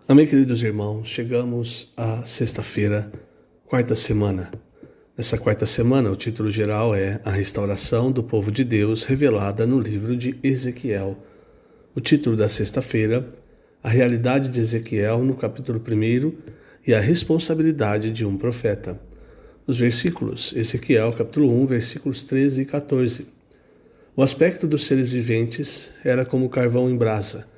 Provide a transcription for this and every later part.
Amém, queridos irmãos, chegamos à sexta-feira, quarta semana. Nessa quarta semana, o título geral é A Restauração do Povo de Deus revelada no livro de Ezequiel. O título da sexta-feira, A Realidade de Ezequiel no capítulo 1 e a responsabilidade de um profeta. Os versículos, Ezequiel capítulo 1, versículos 13 e 14. O aspecto dos seres viventes era como carvão em brasa,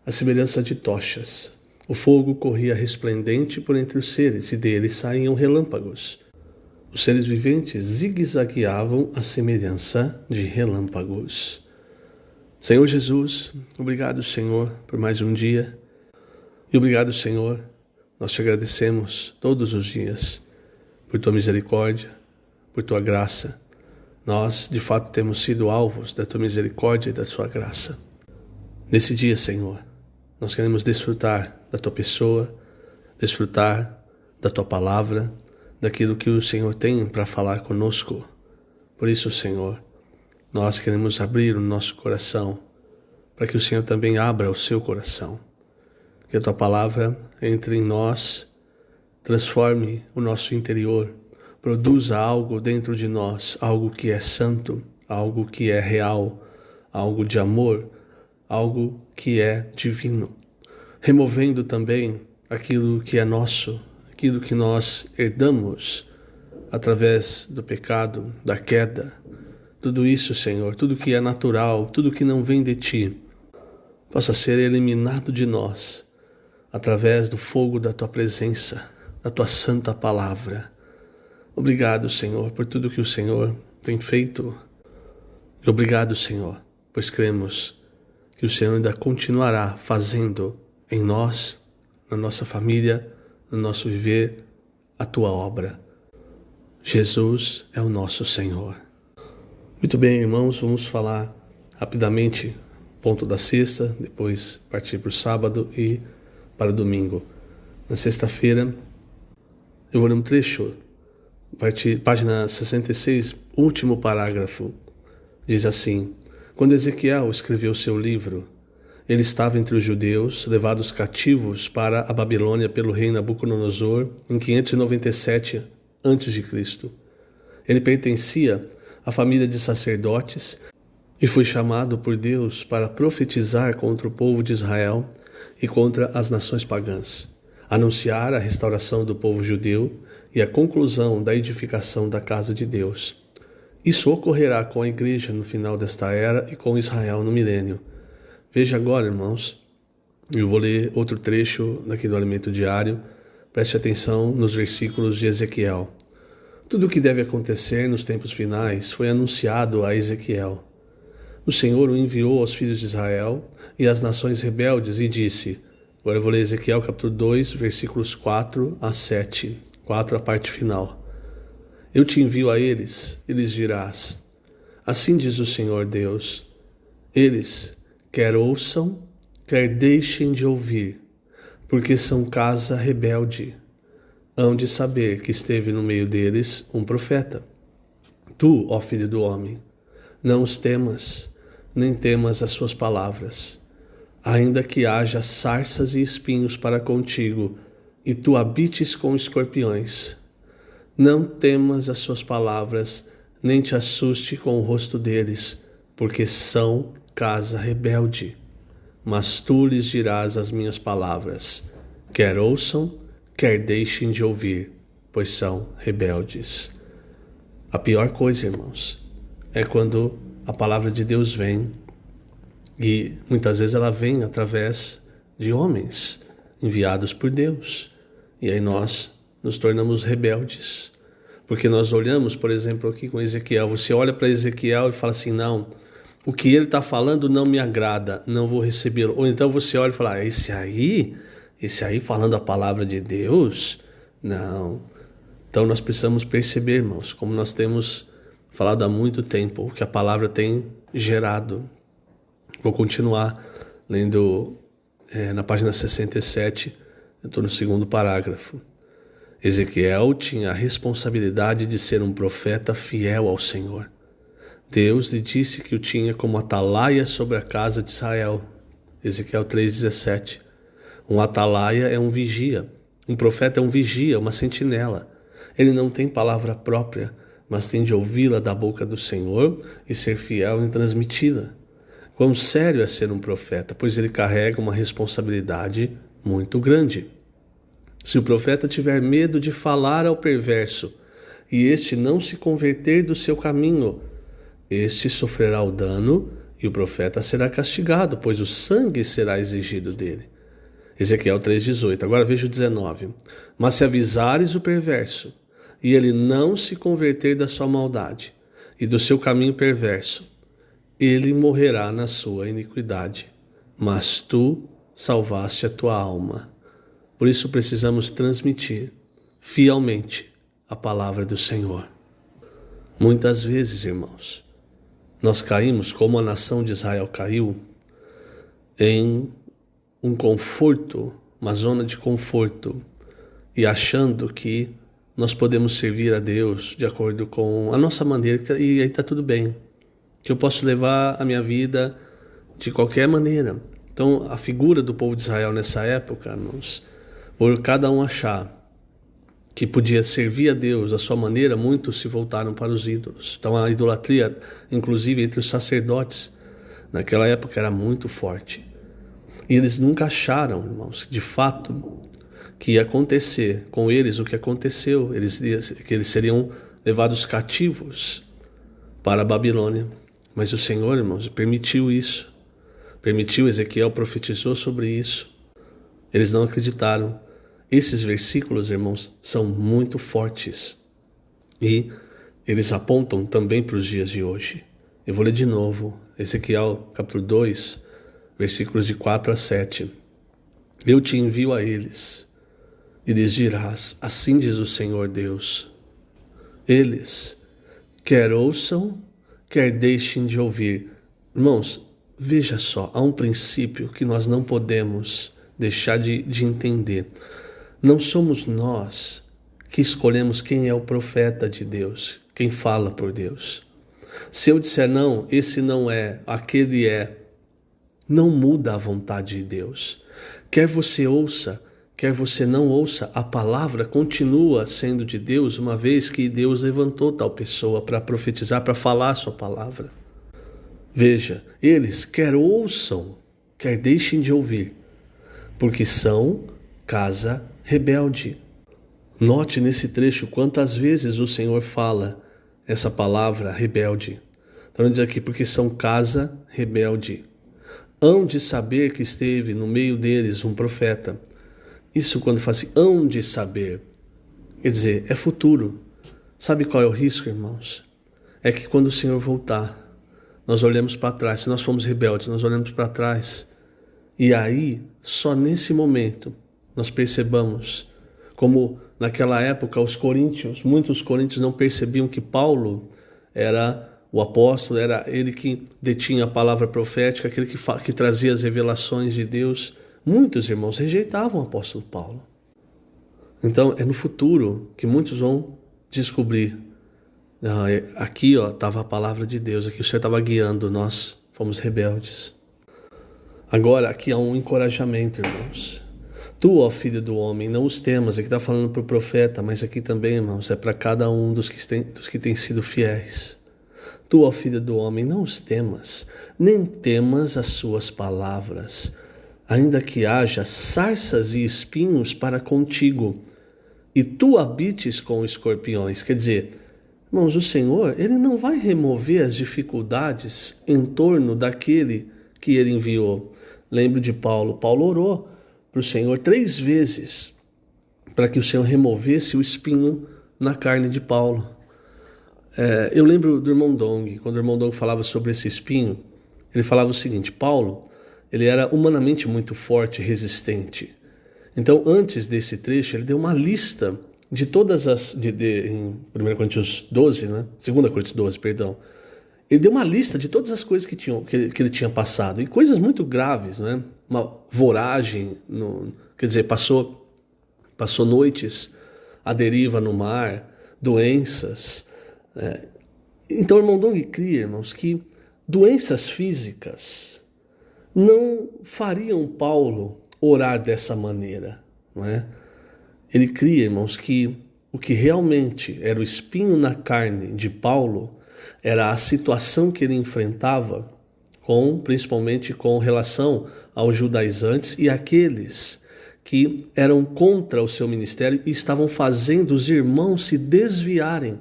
a semelhança de tochas. O fogo corria resplendente por entre os seres, e deles saíam relâmpagos. Os seres viventes zigue-zagueavam à semelhança de relâmpagos. Senhor Jesus, obrigado, Senhor, por mais um dia. E obrigado, Senhor, nós te agradecemos todos os dias por tua misericórdia, por tua graça. Nós, de fato, temos sido alvos da tua misericórdia e da tua graça. Nesse dia, Senhor, nós queremos desfrutar da tua pessoa, desfrutar da tua palavra, daquilo que o Senhor tem para falar conosco. Por isso, Senhor, nós queremos abrir o nosso coração, para que o Senhor também abra o seu coração. Que a tua palavra entre em nós, transforme o nosso interior, produza algo dentro de nós, algo que é santo, algo que é real, algo de amor, algo que é divino, removendo também aquilo que é nosso, aquilo que nós herdamos através do pecado, da queda. Tudo isso, Senhor, tudo que é natural, tudo que não vem de Ti, possa ser eliminado de nós através do fogo da Tua presença, da Tua santa palavra. Obrigado, Senhor, por tudo que o Senhor tem feito. E obrigado, Senhor, pois cremos que o Senhor ainda continuará fazendo em nós, na nossa família, no nosso viver, a Tua obra. Jesus é o nosso Senhor. Muito bem, irmãos, vamos falar rapidamente ponto da sexta, depois partir para o sábado e para o domingo. Na sexta-feira, eu vou ler um trecho, página 66, último parágrafo. Diz assim: Quando Ezequiel escreveu seu livro, ele estava entre os judeus, levados cativos para a Babilônia pelo rei Nabucodonosor em 597 a.C. Ele pertencia à família de sacerdotes e foi chamado por Deus para profetizar contra o povo de Israel e contra as nações pagãs, anunciar a restauração do povo judeu e a conclusão da edificação da casa de Deus. Isso ocorrerá com a igreja no final desta era e com Israel no milênio. Veja agora, irmãos, eu vou ler outro trecho daqui do Alimento Diário. Preste atenção nos versículos de Ezequiel. Tudo o que deve acontecer nos tempos finais foi anunciado a Ezequiel. O Senhor o enviou aos filhos de Israel e às nações rebeldes e disse, agora eu vou ler Ezequiel capítulo 2, versículos 4 a 7, 4 a parte final. Eu te envio a eles, e lhes dirás, assim diz o Senhor Deus, eles quer ouçam, quer deixem de ouvir, porque são casa rebelde. Hão de saber que esteve no meio deles um profeta. Tu, ó filho do homem, não os temas, nem temas as suas palavras, ainda que haja sarças e espinhos para contigo, e tu habites com escorpiões. Não temas as suas palavras, nem te assuste com o rosto deles, porque são casa rebelde. Mas tu lhes dirás as minhas palavras, quer ouçam, quer deixem de ouvir, pois são rebeldes. A pior coisa, irmãos, é quando a palavra de Deus vem, e muitas vezes ela vem através de homens enviados por Deus, e aí nós nos tornamos rebeldes, porque nós olhamos, por exemplo, aqui com Ezequiel, você olha para Ezequiel e fala assim, não, o que ele está falando não me agrada, não vou recebê-lo. Ou então você olha e fala, esse aí falando a palavra de Deus? Não. Então nós precisamos perceber, irmãos, como nós temos falado há muito tempo, o que a palavra tem gerado. Vou continuar lendo na página 67, eu estou no segundo parágrafo. Ezequiel tinha a responsabilidade de ser um profeta fiel ao Senhor. Deus lhe disse que o tinha como atalaia sobre a casa de Israel. Ezequiel 3,17. Um atalaia é um vigia. Um profeta é um vigia, uma sentinela. Ele não tem palavra própria, mas tem de ouvi-la da boca do Senhor e ser fiel em transmiti-la. Quão sério é ser um profeta, pois ele carrega uma responsabilidade muito grande. Se o profeta tiver medo de falar ao perverso, e este não se converter do seu caminho, este sofrerá o dano e o profeta será castigado, pois o sangue será exigido dele. Ezequiel 3,18. Agora veja o 19. Mas se avisares o perverso, e ele não se converter da sua maldade e do seu caminho perverso, ele morrerá na sua iniquidade, mas tu salvaste a tua alma. Por isso precisamos transmitir fielmente a palavra do Senhor. Muitas vezes, irmãos, nós caímos, como a nação de Israel caiu, em um conforto, uma zona de conforto, e achando que nós podemos servir a Deus de acordo com a nossa maneira, e aí está tudo bem, que eu posso levar a minha vida de qualquer maneira. Então, a figura do povo de Israel nessa época, irmãos, por cada um achar que podia servir a Deus à sua maneira, muitos se voltaram para os ídolos. Então, a idolatria, inclusive entre os sacerdotes, naquela época era muito forte. E eles nunca acharam, irmãos, de fato, que ia acontecer com eles o que aconteceu, que eles seriam levados cativos para a Babilônia. Mas o Senhor, irmãos, permitiu isso. Permitiu, Ezequiel profetizou sobre isso. Eles não acreditaram. Esses versículos, irmãos, são muito fortes. E eles apontam também para os dias de hoje. Eu vou ler de novo. Ezequiel capítulo 2, versículos de 4 a 7. Eu te envio a eles, e lhes dirás, assim diz o Senhor Deus. Eles, quer ouçam, quer deixem de ouvir. Irmãos, veja só, há um princípio que nós não podemos deixar de entender. Não somos nós que escolhemos quem é o profeta de Deus, quem fala por Deus. Se eu disser não, esse não é, aquele é, não muda a vontade de Deus. Quer você ouça, quer você não ouça, a palavra continua sendo de Deus, uma vez que Deus levantou tal pessoa para profetizar, para falar a sua palavra. Veja, eles quer ouçam, quer deixem de ouvir, porque são casa rebelde. Note nesse trecho quantas vezes o Senhor fala essa palavra rebelde. Então diz aqui, porque são casa rebelde. Hão de saber que esteve no meio deles um profeta. Isso quando fala assim, hão de saber. Quer dizer, é futuro. Sabe qual é o risco, irmãos? É que quando o Senhor voltar, nós olhamos para trás. Se nós formos rebeldes, nós olhamos para trás. E aí, só nesse momento, nós percebamos como naquela época os coríntios, muitos coríntios não percebiam que Paulo era o apóstolo, era ele que detinha a palavra profética, aquele que trazia as revelações de Deus. Muitos irmãos rejeitavam o apóstolo Paulo. Então é no futuro que muitos vão descobrir. Aqui estava a palavra de Deus, aqui o Senhor estava guiando, nós fomos rebeldes. Agora aqui há um encorajamento, irmãos. Tu, ó filho do homem, não os temas. Aqui está falando para o profeta, mas aqui também, irmãos, é para cada um dos que têm sido fiéis. Tu, ó filho do homem, não os temas, nem temas as suas palavras, ainda que haja sarças e espinhos para contigo, e tu habites com escorpiões. Quer dizer, irmãos, o Senhor, Ele não vai remover as dificuldades em torno daquele que Ele enviou. Lembro de Paulo. Paulo orou para o Senhor 3 vezes para que o Senhor removesse o espinho na carne de Paulo. Eu lembro do irmão Dong, quando o irmão Dong falava sobre esse espinho, ele falava o seguinte: Paulo, ele era humanamente muito forte e resistente. Então, antes desse trecho, ele deu uma lista de todas as... em 1 Coríntios 12, né? 2 Coríntios 12, perdão. Ele deu uma lista de todas as coisas que ele tinha passado, e coisas muito graves, né? Uma voragem, quer dizer, passou noites à deriva no mar, doenças. Então o irmão Dong cria, irmãos, que doenças físicas não fariam Paulo orar dessa maneira, não é? Ele cria, irmãos, que o que realmente era o espinho na carne de Paulo era a situação que ele enfrentava, principalmente com relação aos judaizantes e aqueles que eram contra o seu ministério e estavam fazendo os irmãos se desviarem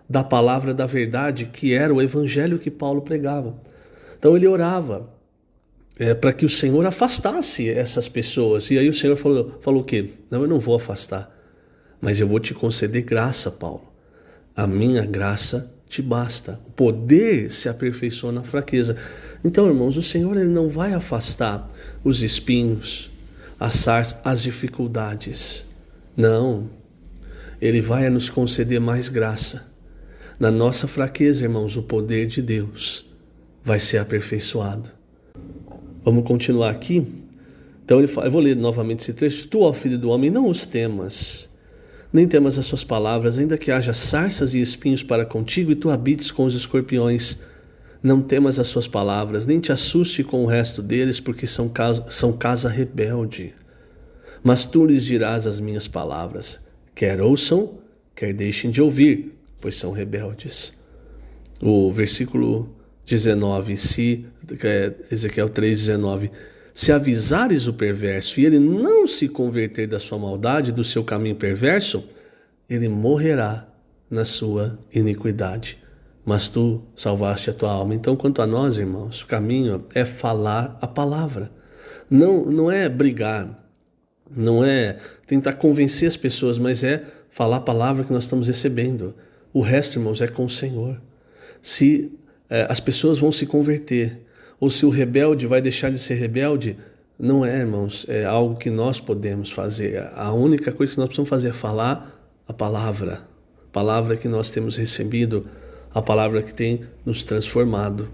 da palavra da verdade, que era o evangelho que Paulo pregava. Então ele orava para que o Senhor afastasse essas pessoas. E aí o Senhor falou o quê? Não, eu não vou afastar, mas eu vou te conceder graça, Paulo. A minha graça te basta. O poder se aperfeiçoa na fraqueza. Então, irmãos, o Senhor ele não vai afastar os espinhos, as dificuldades. Não. Ele vai nos conceder mais graça. Na nossa fraqueza, irmãos, o poder de Deus vai ser aperfeiçoado. Vamos continuar aqui? Então eu vou ler novamente esse trecho. Tu, ó filho do homem, não os temas, nem temas as suas palavras, ainda que haja sarças e espinhos para contigo, e tu habites com os escorpiões. Não temas as suas palavras, nem te assuste com o resto deles, porque são casa rebelde. Mas tu lhes dirás as minhas palavras, quer ouçam, quer deixem de ouvir, pois são rebeldes. O versículo 19, Ezequiel 3,19. Se avisares o perverso e ele não se converter da sua maldade, do seu caminho perverso, ele morrerá na sua iniquidade. Mas tu salvaste a tua alma. Então, quanto a nós, irmãos, o caminho é falar a palavra. Não é brigar, não é tentar convencer as pessoas, mas é falar a palavra que nós estamos recebendo. O resto, irmãos, é com o Senhor. Se as pessoas vão se converter, ou se o rebelde vai deixar de ser rebelde, não é, irmãos, é algo que nós podemos fazer. A única coisa que nós precisamos fazer é falar a palavra que nós temos recebido, a palavra que tem nos transformado.